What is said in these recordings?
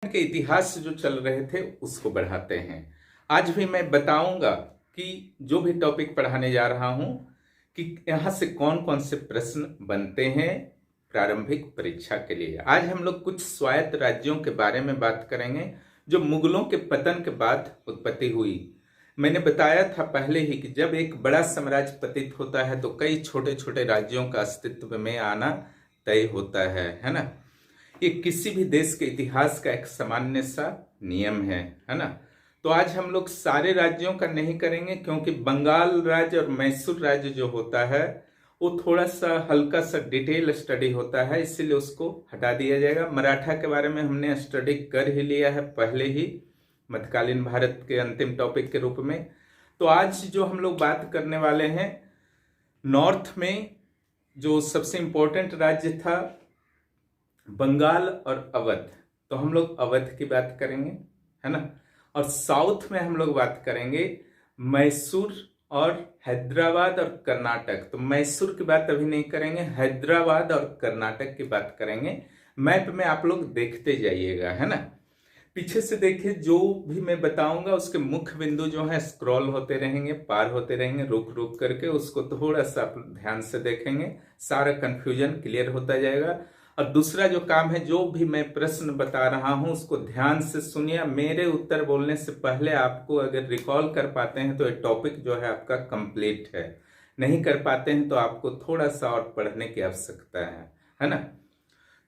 के इतिहास जो चल रहे थे उसको बढ़ाते हैं। आज भी मैं बताऊंगा कि जो भी टॉपिक पढ़ाने जा रहा हूं कि यहाँ से कौन कौन से प्रश्न बनते हैं प्रारंभिक परीक्षा के लिए। आज हम लोग कुछ स्वायत्त राज्यों के बारे में बात करेंगे जो मुगलों के पतन के बाद उत्पत्ति हुई। मैंने बताया था पहले ही कि जब एक बड़ा साम्राज्य पतित होता है तो कई छोटे छोटे राज्यों का अस्तित्व में आना तय होता है ना। ये किसी भी देश के इतिहास का एक सामान्य सा नियम है ना। तो आज हम लोग सारे राज्यों का नहीं करेंगे क्योंकि बंगाल राज्य और मैसूर राज्य जो होता है वो थोड़ा सा हल्का सा डिटेल स्टडी होता है, इसीलिए उसको हटा दिया जाएगा। मराठा के बारे में हमने स्टडी कर ही लिया है पहले ही मध्यकालीन भारत के अंतिम टॉपिक के रूप में। तो आज जो हम लोग बात करने वाले हैं, नॉर्थ में जो सबसे इंपॉर्टेंट राज्य था बंगाल और अवध, तो हम लोग अवध की बात करेंगे है ना। और साउथ में हम लोग बात करेंगे मैसूर और हैदराबाद और कर्नाटक। तो मैसूर की बात अभी नहीं करेंगे, हैदराबाद और कर्नाटक की बात करेंगे। मैप में आप लोग देखते जाइएगा है ना। पीछे से देखिए, जो भी मैं बताऊंगा उसके मुख्य बिंदु जो है स्क्रॉल होते रहेंगे, पार होते रहेंगे रुक रुक करके, उसको थोड़ा सा आप ध्यान से देखेंगे, सारा कंफ्यूजन क्लियर होता जाएगा। और दूसरा जो काम है, जो भी मैं प्रश्न बता रहा हूं उसको ध्यान से सुनिए। मेरे उत्तर बोलने से पहले आपको अगर रिकॉल कर पाते हैं तो ये टॉपिक जो है आपका कंप्लीट है, नहीं कर पाते हैं तो आपको थोड़ा सा और पढ़ने की आवश्यकता है ना।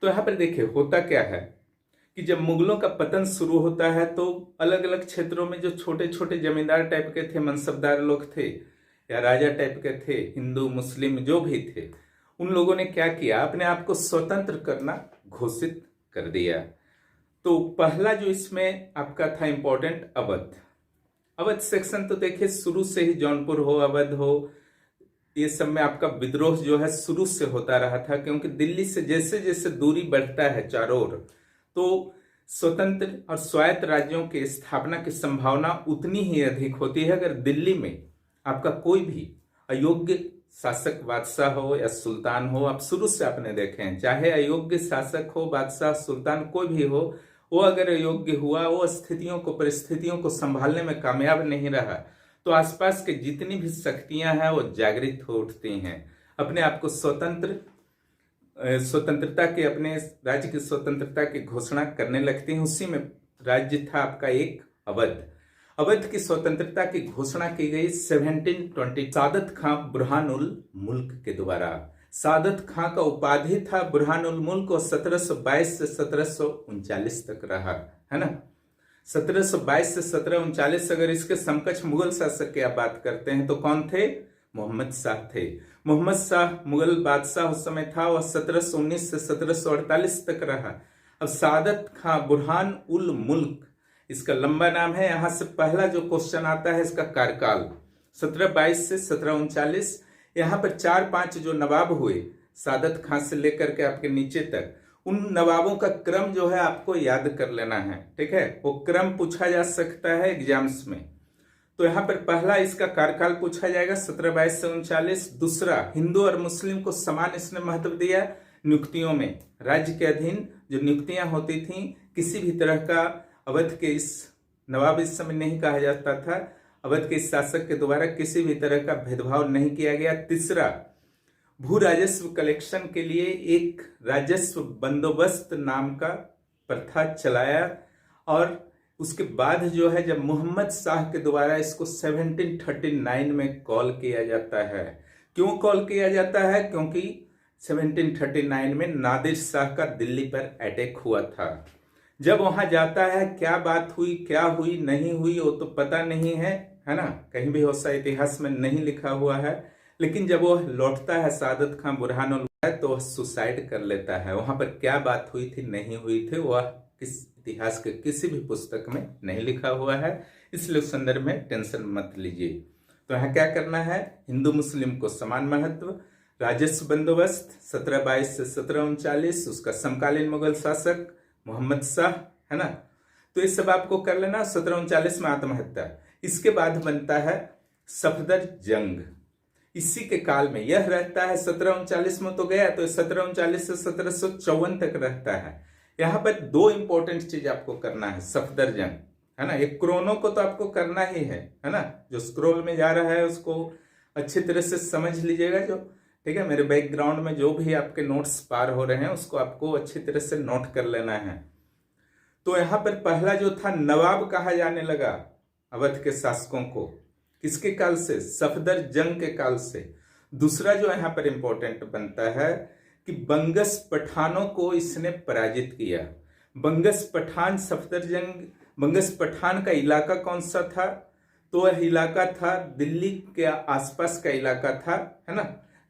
तो यहाँ पर देखिए होता क्या है कि जब मुगलों का पतन शुरू होता है तो अलग अलग क्षेत्रों में जो छोटे छोटे जमींदार टाइप के थे, मनसबदार लोग थे या राजा टाइप के थे, हिंदू मुस्लिम जो भी थे, उन लोगों ने क्या किया, अपने आप को स्वतंत्र करना घोषित कर दिया। तो पहला जो इसमें आपका था इंपॉर्टेंट, अवध। अवध सेक्शन तो देखिए शुरू से ही जौनपुर हो, अवध हो, ये सब में आपका विद्रोह जो है शुरू से होता रहा था, क्योंकि दिल्ली से जैसे जैसे दूरी बढ़ता है चारों ओर तो स्वतंत्र और स्वायत्त राज्यों की स्थापना की संभावना उतनी ही अधिक होती है। अगर दिल्ली में आपका कोई भी अयोग्य शासक बादशाह हो या सुल्तान हो, आप शुरू से आपने देखे हैं, चाहे अयोग्य शासक हो, बादशाह, सुल्तान कोई भी हो, वो अगर अयोग्य हुआ, वो स्थितियों को, परिस्थितियों को संभालने में कामयाब नहीं रहा, तो आसपास के जितनी भी शक्तियां हैं वो जागृत हो उठती हैं, अपने आप को स्वतंत्रता के, अपने राज्य की स्वतंत्रता की घोषणा करने लगती हैं। उसी में राज्य था आपका एक अवध। अवध की स्वतंत्रता की घोषणा की गई 1720 सादत खां बुरहानुल मुल्क के द्वारा। सादत खां का उपाधि था बुरहानुल मुल्क और 1722 से 1739 तक रहा है ना। 1722 से 1739। अगर इसके समकक्ष मुगल शासक की आप बात करते हैं तो कौन थे? मोहम्मद शाह थे। मोहम्मद शाह मुगल बादशाह उस समय था, वह 1719 से 1748 तक रहा। अब सादत खां बुरहान उल मुल्क इसका लंबा नाम है। यहां से पहला जो क्वेश्चन आता है इसका कार्यकाल 1722 से 1739। यहाँ पर 4-5 जो नवाब हुए सादत खां से लेकर के आपके नीचे तक, उन नवाबों का क्रम जो है आपको याद कर लेना है, ठीक है। वो क्रम पूछा जा सकता है एग्जाम्स में। तो यहाँ पर पहला इसका कार्यकाल पूछा जाएगा 1722 से 39। दूसरा, हिंदू और मुस्लिम को समान इसने महत्व दिया नियुक्तियों में। राज्य के अधीन जो नियुक्तियां होती थी, किसी भी तरह का अवध के इस नवाब इस समय नहीं कहा जाता था, अवध के इस शासक के द्वारा किसी भी तरह का भेदभाव नहीं किया गया। तीसरा, भू राजस्व कलेक्शन के लिए एक राजस्व बंदोबस्त नाम का प्रथा चलाया। और उसके बाद जो है जब मोहम्मद शाह के द्वारा इसको 1739 में कॉल किया जाता है। क्यों कॉल किया जाता है? क्योंकि 1739 में नादिर शाह का दिल्ली पर अटैक हुआ था। जब वहां जाता है, क्या बात हुई, क्या हुई, नहीं हुई, वो तो पता नहीं है ना, कहीं भी हो सा इतिहास में नहीं लिखा हुआ है। लेकिन जब वो लौटता है सादत खां बुरहानुल तो वह सुसाइड कर लेता है। वहां पर क्या बात हुई थी, नहीं हुई थी, वह किस इतिहास के किसी भी पुस्तक में नहीं लिखा हुआ है, इसलिए उस संदर्भ में टेंशन मत लीजिए। तो यहाँ क्या करना है, हिंदू मुस्लिम को समान महत्व, राजस्व बंदोबस्त 1722 से 1739, उसका समकालीन मुगल शासक मोहम्मद शाह है ना। तो ये सब आपको कर लेना। 1739 में आत्महत्या। इसके बाद बनता है सफदर जंग। इसी के काल में यह रहता है, 1739 में तो गया, तो 1739 से 1754 तक रहता है। यहाँ पर दो इंपॉर्टेंट चीज आपको करना है सफदरजंग, है ना। एक क्रोनो को तो आपको करना ही है ना। जो स्क्रोल में जा रहा है उसको अच्छी तरह से समझ लीजिएगा, जो ठीक है। मेरे बैकग्राउंड में जो भी आपके नोट्स पार हो रहे हैं उसको आपको अच्छी तरह से नोट कर लेना है। तो यहाँ पर पहला जो था नवाब कहा जाने लगा अवध के शासकों को, किसके काल से? सफदरजंग के काल से। दूसरा जो यहाँ पर इंपॉर्टेंट बनता है कि बंगस पठानों को इसने पराजित किया। बंगस पठान सफदरजंग, बंगस पठान का इलाका कौन सा था? तो वह इलाका था दिल्ली के आसपास का इलाका था, है ना।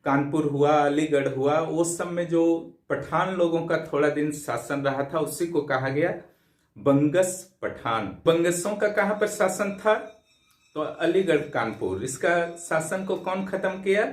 कानपुर हुआ, अलीगढ़ हुआ, वो सब में जो पठान लोगों का थोड़ा दिन शासन रहा था उसी को कहा गया बंगस पठान। बंगसों का कहां पर शासन था? तो अलीगढ़ कानपुर। इसका शासन को कौन खत्म किया?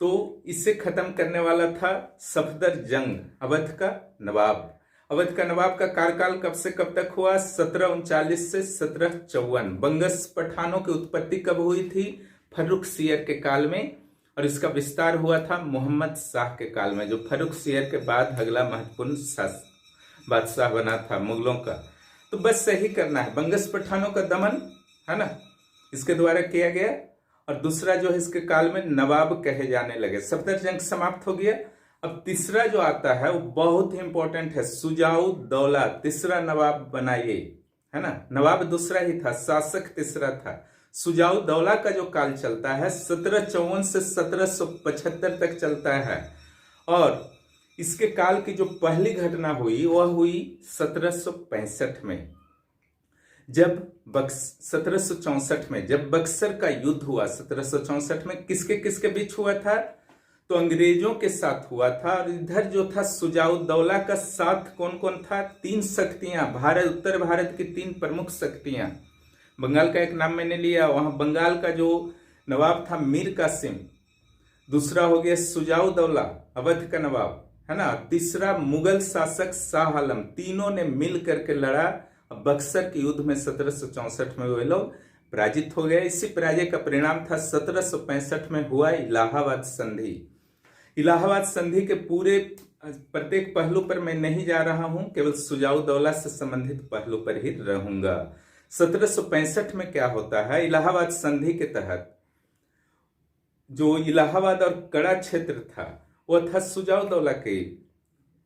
तो इसे खत्म करने वाला था सफदरजंग, अवध का नवाब। अवध का नवाब का कार्यकाल कब से कब तक हुआ? 1739 से 1754। बंगस पठानों की उत्पत्ति कब हुई थी? फर्रुखसियर के काल में, और इसका विस्तार हुआ था मोहम्मद शाह के काल में, जो फर्रुखसियर के बाद अगला महत्वपूर्ण बादशाह बना था मुगलों का। तो बस सही करना है, बंगस पठानों का दमन, है ना, इसके द्वारा किया गया। और दूसरा जो है इसके काल में नवाब कहे जाने लगे। सफदरजंग समाप्त हो गया। अब तीसरा जो आता है वो बहुत ही इंपॉर्टेंट है, शुजाउद्दौला तीसरा नवाब बना ये, है ना। नवाब दूसरा ही था, शासक तीसरा था। शुजाउद्दौला का जो काल चलता है 1754 से 1775 तक चलता है। और इसके काल की जो पहली घटना हुई वह हुई 1765 में, जब 1764 में जब बक्सर का युद्ध हुआ। 1764 में किसके किसके बीच हुआ था? तो अंग्रेजों के साथ हुआ था। और इधर जो था शुजाउद्दौला का साथ कौन कौन था? 3 शक्तियां, भारत, उत्तर भारत की 3 प्रमुख शक्तियां। बंगाल का एक नाम मैंने लिया, वहां बंगाल का जो नवाब था मीर कासिम, दूसरा हो गया शुजाउद्दौला अवध का नवाब, है ना। तीसरा मुगल शासक शाह आलम। तीनों ने मिल करके लड़ा। बक्सर के युद्ध में 1764 में वे लोग पराजित हो गए। इसी पराजय का परिणाम था 1765 में हुआ इलाहाबाद संधि। इलाहाबाद संधि के पूरे प्रत्येक पहलू पर मैं नहीं जा रहा हूं, केवल शुजाउद्दौला से संबंधित पहलू पर ही रहूंगा। 1765 में क्या होता है? इलाहाबाद संधि के तहत जो इलाहाबाद और कड़ा क्षेत्र था वह था शुजाउद्दौला के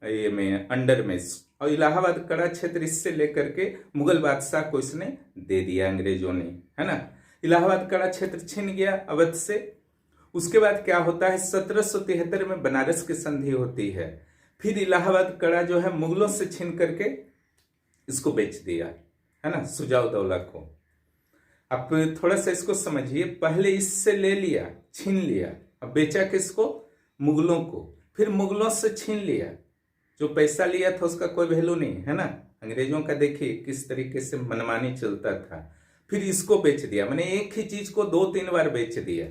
ये में अंडर में, और इलाहाबाद कड़ा क्षेत्र इससे लेकर के मुगल बादशाह को इसने दे दिया अंग्रेजों ने, है ना। इलाहाबाद कड़ा क्षेत्र छिन गया अवध से। उसके बाद क्या होता है? 1773 में बनारस की संधि होती है। फिर इलाहाबाद कड़ा जो है मुगलों से छीन करके इसको बेच दिया, है ना, शुजाउद्दौला को। आप थोड़ा सा इसको समझिए, पहले इससे ले लिया, छीन लिया, अब बेचा किसको? मुगलों को। फिर मुगलों से छीन लिया, जो पैसा लिया था उसका कोई वैल्यू नहीं, है ना। अंग्रेजों का देखिए किस तरीके से मनमानी चलता था। फिर इसको बेच दिया, मैंने एक ही चीज को 2-3 बार बेच दिया।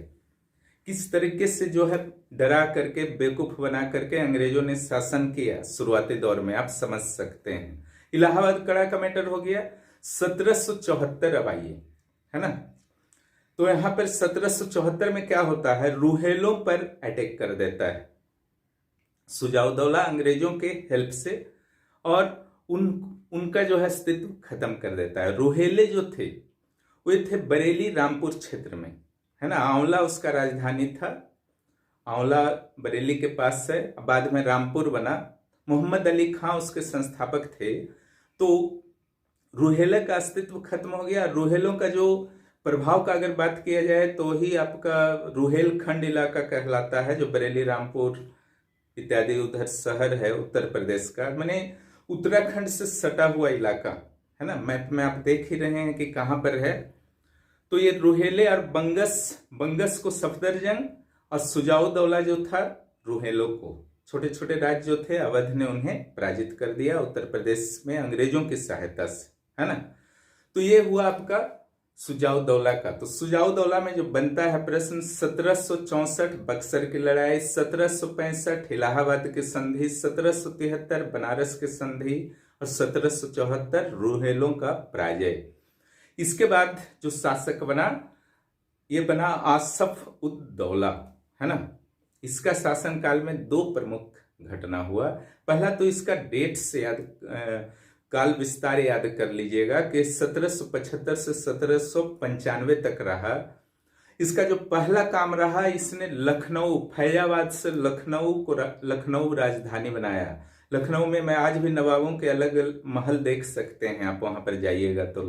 किस तरीके से जो है डरा करके, बेवकूफ बना करके अंग्रेजों ने शासन किया शुरुआती दौर में, आप समझ सकते हैं। इलाहाबाद कड़ा का मैटर हो गया। 1774 अब आइए, है ना। तो यहां पर 1774 में क्या होता है? रूहेलों पर अटैक कर देता है शुजाउद्दौला अंग्रेजों के हेल्प से, और उनका जो है अस्तित्व खत्म कर देता है। रूहेले जो थे वे थे बरेली रामपुर क्षेत्र में, है ना। आंवला उसका राजधानी था। आंवला बरेली के पास है, बाद में रामपुर बना। मोहम्मद अली खां उसके संस्थापक थे। तो रूहेले का अस्तित्व खत्म हो गया। रूहेलों का जो प्रभाव का अगर बात किया जाए तो ही आपका रूहेलखंड इलाका कहलाता है, जो बरेली रामपुर इत्यादि उधर शहर है उत्तर प्रदेश का, माने उत्तराखंड से सटा हुआ इलाका, है ना। मैप में आप देख ही रहे हैं कि कहां पर है। तो ये रूहेले और बंगस को सफदरजंग, और शुजाउद्दौला जो था रूहेलों को, छोटे छोटे राज्य जो थे अवध ने उन्हें पराजित कर दिया उत्तर प्रदेश में अंग्रेजों की सहायता से, है ना। तो ये हुआ आपका शुजाउद्दौला का। तो शुजाउद्दौला में जो बनता है प्रश्न, 1764 बक्सर की लड़ाई, 1765 इलाहाबाद की संधि, 1773 बनारस की संधि, और 1774 रूहेलों का पराजय। इसके बाद जो शासक बना ये बना आसफ उद दौला, है ना। इसका शासन काल में 2 प्रमुख घटना हुआ। पहला तो इसका डेट से काल विस्तार याद कर लीजिएगा कि 1775 से 1795 तक रहा। इसका जो पहला काम रहा, इसने लखनऊ, फैजाबाद से लखनऊ राजधानी बनाया। लखनऊ में मैं आज भी नवाबों के अलग महल देख सकते हैं, आप वहां पर जाइएगा तो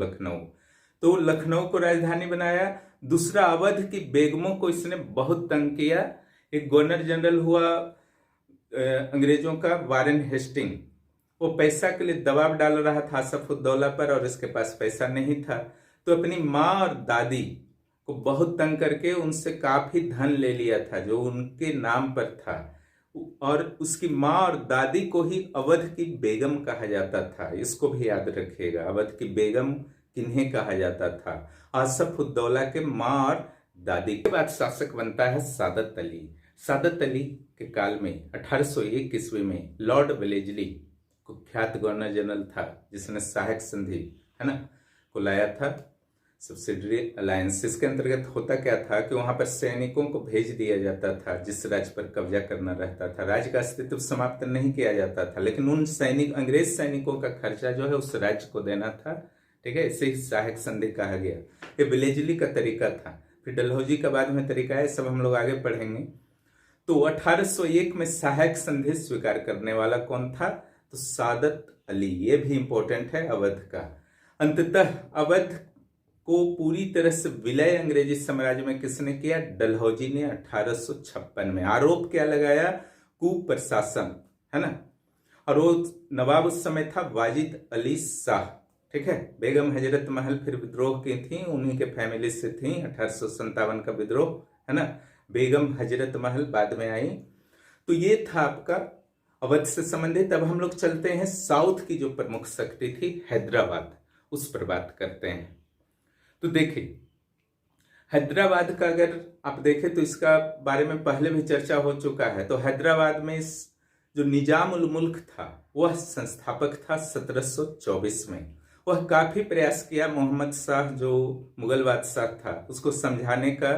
लखनऊ को राजधानी बनाया। दूसरा, अवध की बेगमों को इसने बहुत तंग किया। एक गवर्नर जनरल हुआ अंग्रेजों का, वारेन हेस्टिंग, वो पैसा के लिए दबाव डाल रहा था आसफउद्दौला पर और इसके पास पैसा नहीं था, तो अपनी माँ और दादी को बहुत तंग करके उनसे काफी धन ले लिया था जो उनके नाम पर था, और उसकी माँ और दादी को ही अवध की बेगम कहा जाता था। इसको भी याद रखिएगा, अवध की बेगम किन्हें कहा जाता था? आसफउद्दौला के माँ और दादी। के बाद शासक बनता है सादत अली। सादत अली के काल में 1801 ईस्वी में लॉर्ड वेलेजली, कुख्यात गवर्नर जनरल था जिसने सहायक संधि है ना को लाया था, सब्सिडरी अलायंस। इसके अंतर्गत होता क्या था कि वहां पर सैनिकों को भेज दिया जाता था जिस राज्य पर कब्जा करना रहता था। राज्य का अस्तित्व समाप्त नहीं किया जाता था, लेकिन उन अंग्रेज सैनिकों का खर्चा जो है उस राज्य को देना था। ठीक है, इसे सहायक संधि कहा गया। ये वेलेजली का तरीका था, फिर डलहौजी का बाद में तरीका है, सब हम लोग आगे पढ़ेंगे। तो 1801 में सहायक संधि स्वीकार करने वाला कौन था? तो सादत अली। ये भी इंपॉर्टेंट है अवध का। अंततः अवध को पूरी तरह से विलय अंग्रेजी साम्राज्य में किसने किया? डलहौजी ने 1856 में। आरोप क्या लगाया? कुप्रशासन, है ना। और वो नवाब उस समय था वाजिद अली शाह। ठीक है, बेगम हजरत महल फिर विद्रोह की थी, उन्हीं के फैमिली से थी। 1857 का विद्रोह, है ना। बेगम हजरत महल बाद में आई। तो ये था आपका अवध से संबंधित। अब हम लोग चलते हैं साउथ की जो प्रमुख शक्ति थी हैदराबाद, उस पर बात करते हैं। तो देखिए, हैदराबाद का अगर आप देखें तो इसका बारे में पहले भी चर्चा हो चुका है। तो हैदराबाद में जो निजाम उल मुल्क था वह संस्थापक था 1724 में। वह काफी प्रयास किया मोहम्मद शाह जो मुगल बादशाह था उसको समझाने का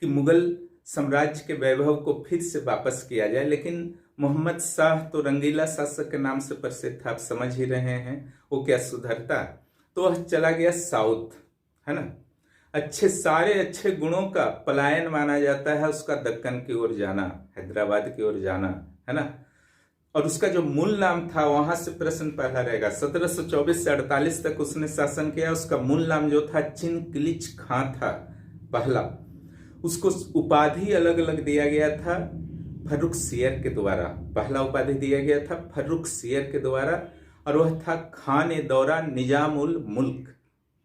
कि मुगल साम्राज्य के वैभव को फिर से वापस किया जाए, लेकिन मोहम्मद शाह तो रंगीला शासक के नाम से प्रसिद्ध था, आप समझ ही रहे हैं, वो क्या सुधरता। तो वह चला गया साउथ, है ना। सारे अच्छे गुणों का पलायन माना जाता है उसका दक्कन की ओर जाना, हैदराबाद की ओर जाना, है ना। और उसका जो मूल नाम था, वहां से प्रश्न पहला रहेगा। 1724 से 48 तक उसने शासन किया। उसका मूल नाम जो था चिनकिलिच खां था पहला। उसको उपाधि अलग अलग दिया गया था फर्रुख सियर के द्वारा। पहला उपाधि दिया गया था फर्रुख सियर के द्वारा, और वह था खान दौरा निजाम उल मुल्क,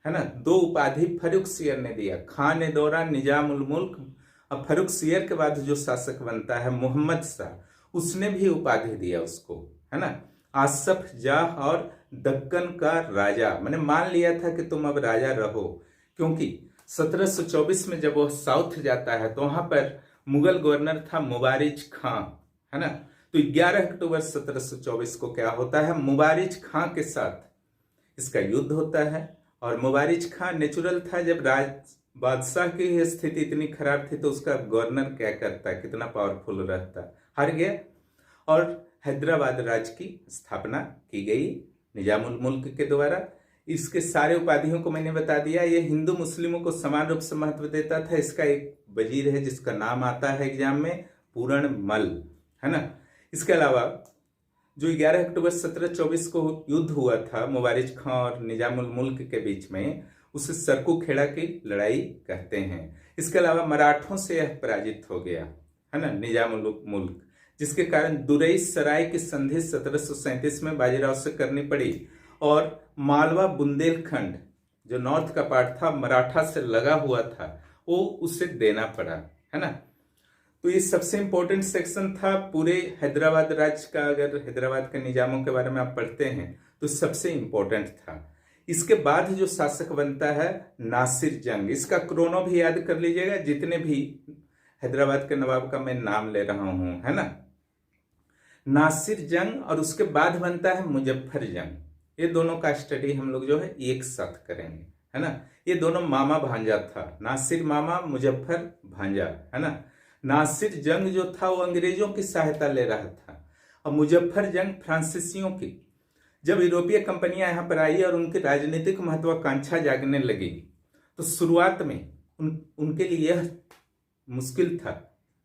है ना। दो उपाधि फर्रुख सियर ने दिया, खान दौरा निजाम उल मुल्क। और फर्रुख सियर के बाद जो शासक बनता है मोहम्मद शाह, उसने भी उपाधि दिया उसको, है ना, आसफ जाह और दक्कन का राजा। मैंने मान लिया था कि तुम अब राजा रहो, क्योंकि 1724 में जब वह साउथ जाता है तो वहां पर मुगल गवर्नर था मुबारिज खां, है ना। तो 11 अक्टूबर 1724 को क्या होता है? मुबारिज खां के साथ इसका युद्ध होता है। और मुबारिज खां नेचुरल था, जब बादशाह की स्थिति इतनी खराब थी तो उसका गवर्नर क्या करता, कितना पावरफुल रहता, हार गया। और हैदराबाद राज्य की स्थापना की गई निजामुल मुल्क के द्वारा। इसके सारे उपाधियों को मैंने बता दिया। ये हिंदू मुस्लिमों को समान रूप से महत्व देता था। इसका एक वजीर है जिसका नाम आता है एग्जाम में, पूरण मल, है ना। इसके अलावा जो 11 अक्टूबर 1724 को युद्ध हुआ था मुबारिज खां और निजामुल मुल्क के बीच में, उसे सरकू खेड़ा की लड़ाई कहते हैं। इसके अलावा मराठों से यह पराजित हो गया, है ना, निजामुल मुल्क, जिसके कारण दुरई सराय की संधि 1737 में बाजीराव से करनी पड़ी। और मालवा बुंदेलखंड जो नॉर्थ का पार्ट था, मराठा से लगा हुआ था, वो उसे देना पड़ा, है ना। तो ये सबसे इंपॉर्टेंट सेक्शन था पूरे हैदराबाद राज्य का। अगर हैदराबाद के निजामों के बारे में आप पढ़ते हैं तो सबसे इंपॉर्टेंट था। इसके बाद जो शासक बनता है नासिर जंग। इसका क्रोनो भी याद कर लीजिएगा, जितने भी हैदराबाद के नवाब का मैं नाम ले रहा हूं, है ना। नासिर जंग, और उसके बाद बनता है मुजफ्फर जंग। ये दोनों का स्टडी हम लोग जो है एक साथ करेंगे, है ना। ये दोनों मामा भांजा था, नासिर मामा मुजफ्फर भांजा, है ना। नासिर जंग जो था वो अंग्रेजों की सहायता ले रहा था। और मुजफ्फर जंग फ्रांसीसियों की। जब यूरोपीय कंपनियां यहाँ पर आई और उनकी राजनीतिक महत्वाकांक्षा जागने लगी, तो शुरुआत में उनके लिए यह मुश्किल था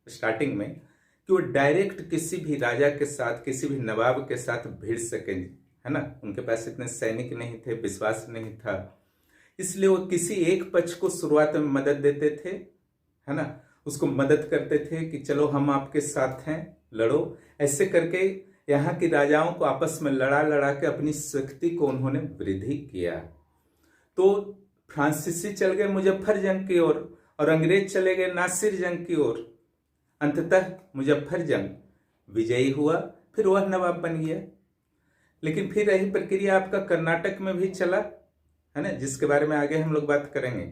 स्टार्टिंग में कि वो डायरेक्ट किसी भी राजा के साथ, किसी भी नवाब के साथ भिड़ सके, है ना। उनके पास इतने सैनिक नहीं थे, विश्वास नहीं था, इसलिए वो किसी एक पक्ष को शुरुआत में मदद देते थे, है ना, उसको मदद करते थे कि चलो हम आपके साथ हैं, लड़ो। ऐसे करके यहाँ के राजाओं को आपस में लड़ा लड़ा के अपनी शक्ति को उन्होंने वृद्धि किया। तो फ्रांसीसी चल गए मुजफ्फर जंग की ओर और अंग्रेज चले गए नासिर जंग की ओर। अंततः मुजफ्फर जंग विजयी हुआ, फिर वह नवाब बन गया। लेकिन फिर यही प्रक्रिया आपका कर्नाटक में भी चला, है ना, जिसके बारे में आगे हम लोग बात करेंगे।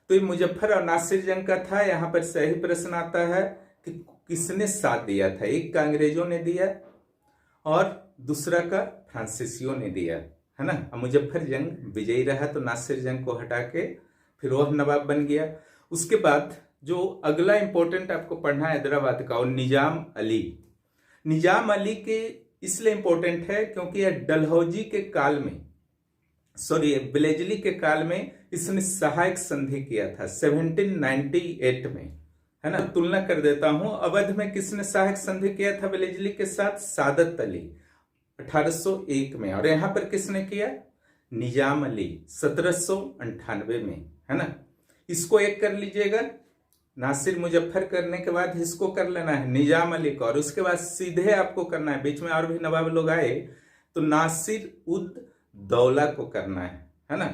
तो ये मुजफ्फर और नासिर जंग का था। यहाँ पर सही प्रश्न आता है कि किसने साथ दिया था। एक का अंग्रेजों ने दिया और दूसरा का फ्रांसीसियों ने दिया, है ना। मुजफ्फर जंग विजयी रहा तो नासिर जंग को हटा के फिर वह नवाब बन गया। उसके बाद जो अगला इंपॉर्टेंट आपको पढ़ना है हैदराबाद का, और निजाम अली। निजाम अली के इसलिए इंपॉर्टेंट है क्योंकि यह डलहौजी के काल में, बिलेजली के काल में इसने सहायक संधि किया था 1798 में, है ना। तुलना कर देता हूं, अवध में किसने सहायक संधि किया था बिलेजली के साथ? सादत अली 1801 में। और यहां पर किसने किया? निजाम अली 1798 में, है ना। इसको एक कर लीजिएगा, नासिर मुजफ्फर करने के बाद इसको कर लेना है निजाम अली को, और उसके बाद सीधे आपको करना है, बीच में और भी नवाब लोग आए तो नासिर उद दौला को करना है ना।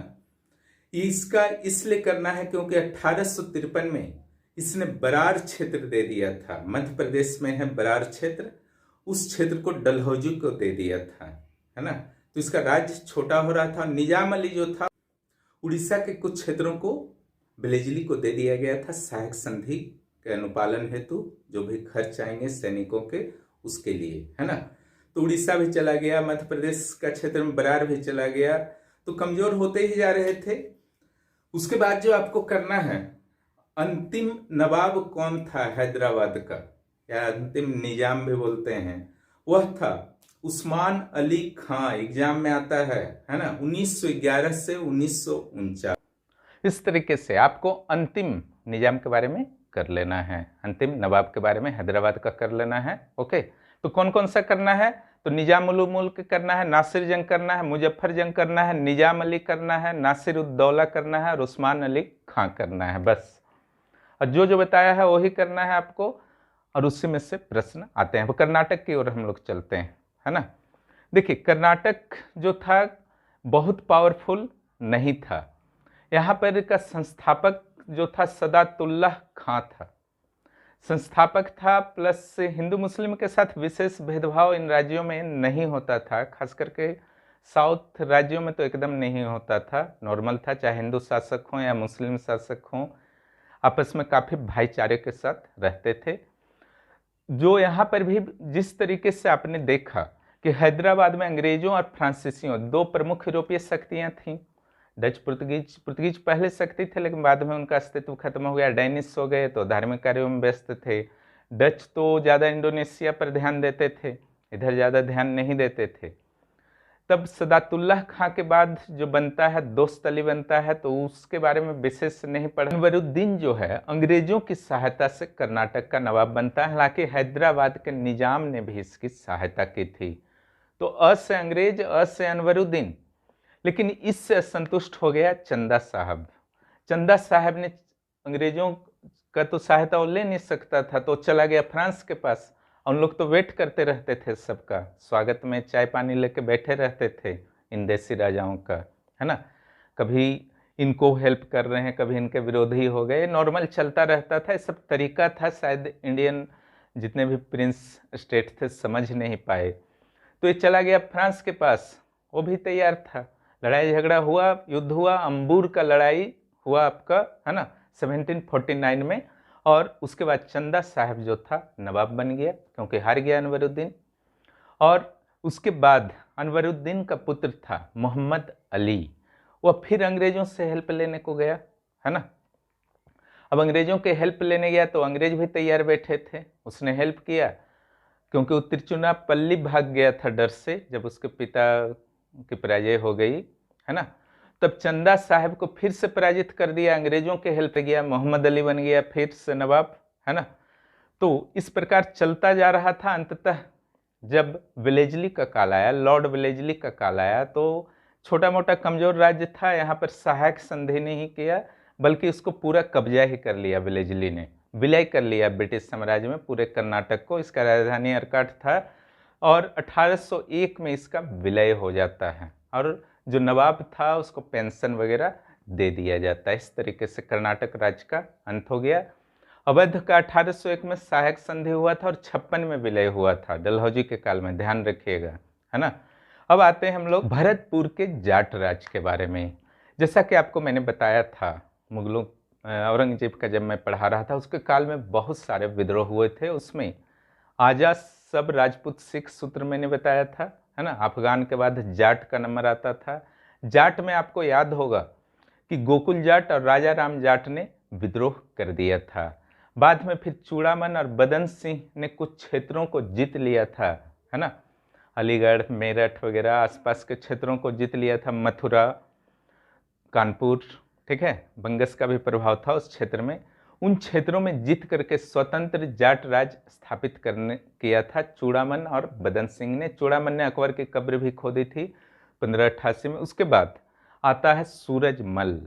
इसका इसलिए करना है क्योंकि 1853 में इसने बरार क्षेत्र दे दिया था। मध्य प्रदेश में है बरार क्षेत्र, उस क्षेत्र को डलहौजी को दे दिया था, है ना। तो इसका राज्य छोटा हो रहा था। निजाम अली जो था, उड़ीसा के कुछ क्षेत्रों को बिलेजली को दे दिया गया था सहायक संधि के अनुपालन हेतु, जो भी खर्च आएंगे सैनिकों के उसके लिए, है ना। तो उड़ीसा भी चला गया, मध्य प्रदेश का क्षेत्र में बरार भी चला गया, तो कमजोर होते ही जा रहे थे। उसके बाद जो आपको करना है, अंतिम नवाब कौन था हैदराबाद का, या अंतिम निजाम भी बोलते हैं, वह था उस्मान अली खां। एग्जाम में आता है ना, 1911 से 1949। इस तरीके से आपको अंतिम निजाम के बारे में कर लेना है, अंतिम नवाब के बारे में हैदराबाद का कर लेना है। ओके, तो कौन कौन सा करना है? तो निजाम उल मुल्क करना है, नासिर जंग करना है, मुजफ्फर जंग करना है, निजाम अली करना है, नासिर उद दौला करना है और उस्मान अली खां करना है, बस। और जो जो बताया है वही करना है आपको, और उसी में से प्रश्न आते हैं। वो कर्नाटक की ओर हम लोग चलते हैं, है ना। देखिए, कर्नाटक जो था बहुत पावरफुल नहीं था। यहाँ पर का संस्थापक जो था सदातुल्लाह खां था, संस्थापक था। प्लस हिंदू मुस्लिम के साथ विशेष भेदभाव इन राज्यों में नहीं होता था, खास करके साउथ राज्यों में तो एकदम नहीं होता था, नॉर्मल था, चाहे हिंदू शासक हों या मुस्लिम शासक हों, आपस में काफ़ी भाईचारे के साथ रहते थे। जो यहाँ पर भी जिस तरीके से आपने देखा कि हैदराबाद में अंग्रेजों और फ्रांसीसियों दो प्रमुख यूरोपीय शक्तियाँ थीं। डच पुर्तगीज पहले शक्ति थे, लेकिन बाद में उनका अस्तित्व खत्म हो गया, डेनिश हो गए, तो धार्मिक कार्यों में व्यस्त थे। डच तो ज़्यादा इंडोनेशिया पर ध्यान देते थे, इधर ज़्यादा ध्यान नहीं देते थे। तब सदातुल्लाह खां के बाद जो बनता है दोस्त अली बनता है, तो उसके बारे में विशेष नहीं पढ़ा। अनवरुद्दीन जो है अंग्रेजों की सहायता से कर्नाटक का नवाब बनता है, हालांकि हैदराबाद के निजाम ने भी इसकी सहायता की थी। तो अ से अंग्रेज, अ से अनवरुद्दीन। लेकिन इससे असंतुष्ट हो गया चंदा साहब। चंदा साहब ने अंग्रेजों का तो सहायता वो ले नहीं सकता था, तो चला गया फ्रांस के पास। उन लोग तो वेट करते रहते थे, सबका स्वागत में चाय पानी लेके बैठे रहते थे इन देसी राजाओं का, है ना। कभी इनको हेल्प कर रहे हैं, कभी इनके विरोधी हो गए, नॉर्मल चलता रहता था। ये सब तरीका था, शायद इंडियन जितने भी प्रिंस स्टेट थे समझ नहीं पाए। तो ये चला गया फ्रांस के पास, वो भी तैयार था। लड़ाई झगड़ा हुआ, युद्ध हुआ, अंबूर का लड़ाई हुआ आपका, है ना, 1749 में। और उसके बाद चंदा साहब जो था नवाब बन गया, क्योंकि हार गया अनवरुद्दीन। और उसके बाद अनवरुद्दीन का पुत्र था मोहम्मद अली, वह फिर अंग्रेजों से हेल्प लेने को गया, है ना। अब अंग्रेजों के हेल्प लेने गया तो अंग्रेज भी तैयार बैठे थे, उसने हेल्प किया, क्योंकि वो तिरुचिरापल्ली भाग गया था डर से जब उसके पिता की पराजय हो गई, है ना। तब चंदा साहब को फिर से पराजित कर दिया, अंग्रेजों के हेल्प गया, मोहम्मद अली बन गया फिर से नवाब, है ना। तो इस प्रकार चलता जा रहा था। अंततः जब वेलेस्ली का काल आया, लॉर्ड वेलेस्ली का काल आया, तो छोटा मोटा कमजोर राज्य था, यहाँ पर सहायक संधि नहीं किया बल्कि उसको पूरा कब्जा ही कर लिया। वेलेस्ली ने विलय कर लिया ब्रिटिश साम्राज्य में पूरे कर्नाटक को। इसका राजधानी अर्काट था और 1801 में इसका विलय हो जाता है और जो नवाब था उसको पेंशन वगैरह दे दिया जाता है। इस तरीके से कर्नाटक राज्य का अंत हो गया। अवध का 1801 में सहायक संधि हुआ था और 56 में विलय हुआ था, डलहौजी के काल में, ध्यान रखिएगा, है ना। अब आते हैं हम लोग भरतपुर के जाट राज के बारे में। जैसा कि आपको मैंने बताया था, मुगलों औरंगजेब का जब मैं पढ़ा रहा था उसके काल में बहुत सारे विद्रोह हुए थे। उसमें आजा सब राजपूत सिख सूत्र मैंने बताया था, है ना। अफगान के बाद जाट का नंबर आता था। जाट में आपको याद होगा कि गोकुल जाट और राजा राम जाट ने विद्रोह कर दिया था। बाद में फिर चूड़ामन और बदन सिंह ने कुछ क्षेत्रों को जीत लिया था, है ना। अलीगढ़, मेरठ वगैरह आसपास के क्षेत्रों को जीत लिया था, मथुरा, कानपुर, ठीक है। बंगस का भी प्रभाव था उस क्षेत्र में। उन क्षेत्रों में जीत करके स्वतंत्र जाट राज स्थापित करने किया था चूड़ामन और बदन सिंह ने। चूड़ामन ने अकबर की कब्र भी खोदी थी 1588 में। उसके बाद आता है सूरजमल।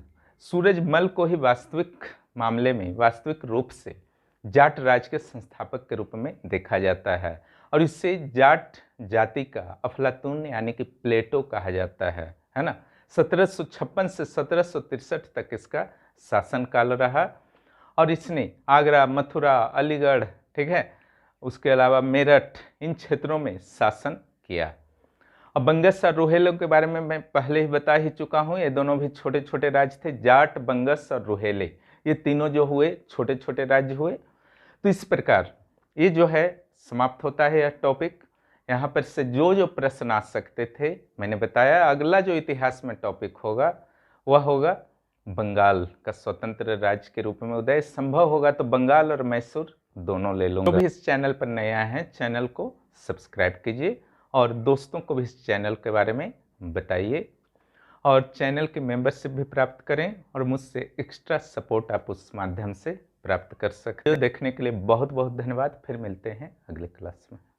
सूरजमल को ही वास्तविक मामले में, वास्तविक रूप से जाट राज के संस्थापक के रूप में देखा जाता है और इसे जाट जाति का अफलातून यानी कि प्लेटो कहा जाता है ना। 1756 से 1763 तक इसका शासनकाल रहा और इसने आगरा, मथुरा, अलीगढ़, ठीक है, उसके अलावा मेरठ, इन क्षेत्रों में शासन किया। अब बंगस और रोहेलों के बारे में मैं पहले ही बता ही चुका हूँ। ये दोनों भी छोटे छोटे राज्य थे, जाट, बंगस और रोहेले, ये तीनों जो हुए छोटे छोटे राज्य हुए। तो इस प्रकार ये जो है समाप्त होता है यह टॉपिक। यहाँ पर से जो जो प्रश्न आ सकते थे मैंने बताया। अगला जो इतिहास में टॉपिक होगा वह होगा बंगाल का स्वतंत्र राज्य के रूप में उदय। संभव होगा तो बंगाल और मैसूर दोनों ले लूँगा। जो भी इस चैनल पर नया है चैनल को सब्सक्राइब कीजिए और दोस्तों को भी इस चैनल के बारे में बताइए और चैनल की मेंबरशिप भी प्राप्त करें और मुझसे एक्स्ट्रा सपोर्ट आप उस माध्यम से प्राप्त कर सकते हैं। देखने के लिए बहुत बहुत धन्यवाद। फिर मिलते हैं अगले क्लास में।